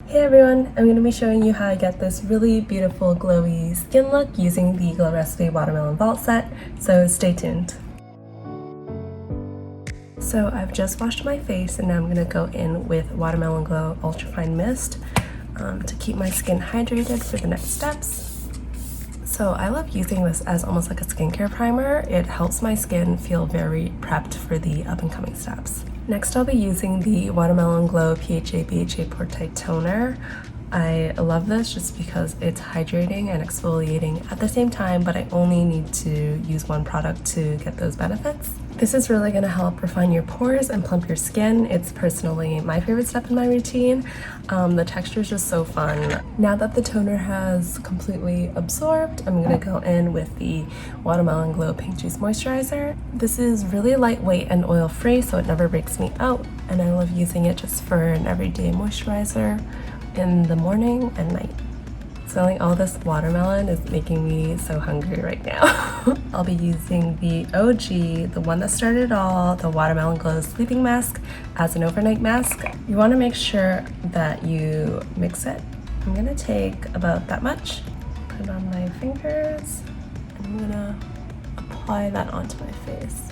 Hey everyone, I'm going to be showing you how I get this really beautiful glowy skin look using the Glow Recipe Watermelon Vault Set, so stay tuned. So I've just washed my face and now I'm going to go in with Watermelon Glow Ultra Fine Mist to keep my skin hydrated for the next steps. So I love using this as almost like a skincare primer. It helps my skin feel very prepped for the up and coming steps. Next I'll be using the Watermelon Glow PHA BHA Pore Tight Toner. I love this just because it's hydrating and exfoliating at the same time, but I only need to use one product to get those benefits. This is really going to help refine your pores and plump your skin. It's personally my favorite step in my routine. The texture is just so fun. Now that the toner has completely absorbed, I'm going to go in with the Watermelon Glow Pink Juice Moisturizer. This is really lightweight and oil-free, so it never breaks me out, and I love using it just for an everyday moisturizer in the morning and night. Smelling all this watermelon is making me so hungry right now. I'll be using the OG, the one that started it all, the Watermelon Glow Sleeping Mask as an overnight mask. You want to make sure that you mix it. I'm gonna take about that much, put it on my fingers, and I'm gonna apply that onto my face.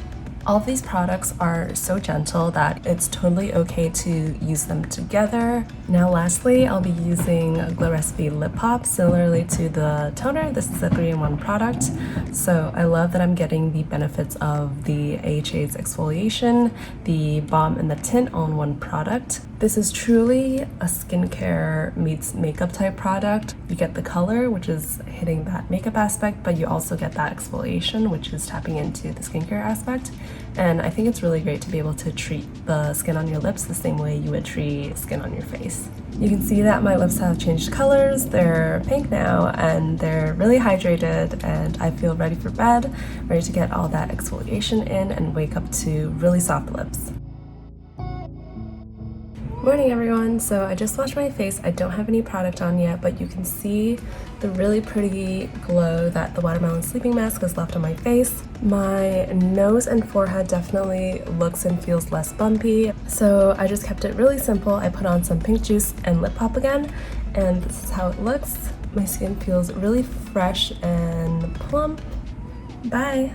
All of these products are so gentle that it's totally okay to use them together. Now lastly, I'll be using a Glow Recipe Lip Pop. Similarly to the toner, this is a 3-in-1 product. So I love that I'm getting the benefits of the AHA's exfoliation, the balm, and the tint all in one product. This is truly a skincare meets makeup type product. You get the color, which is hitting that makeup aspect, but you also get that exfoliation, which is tapping into the skincare aspect. And I think it's really great to be able to treat the skin on your lips the same way you would treat skin on your face. You can see that my lips have changed colors. They're pink now and they're really hydrated, and I feel ready for bed, ready to get all that exfoliation in and wake up to really soft lips. Morning everyone, so I just washed my face. I don't have any product on yet, but you can see the really pretty glow that the Watermelon Sleeping Mask has left on my face. My nose and forehead definitely looks and feels less bumpy, so I just kept it really simple. I put on some pink juice and lip pop again, and this is how it looks. My skin feels really fresh and plump. Bye!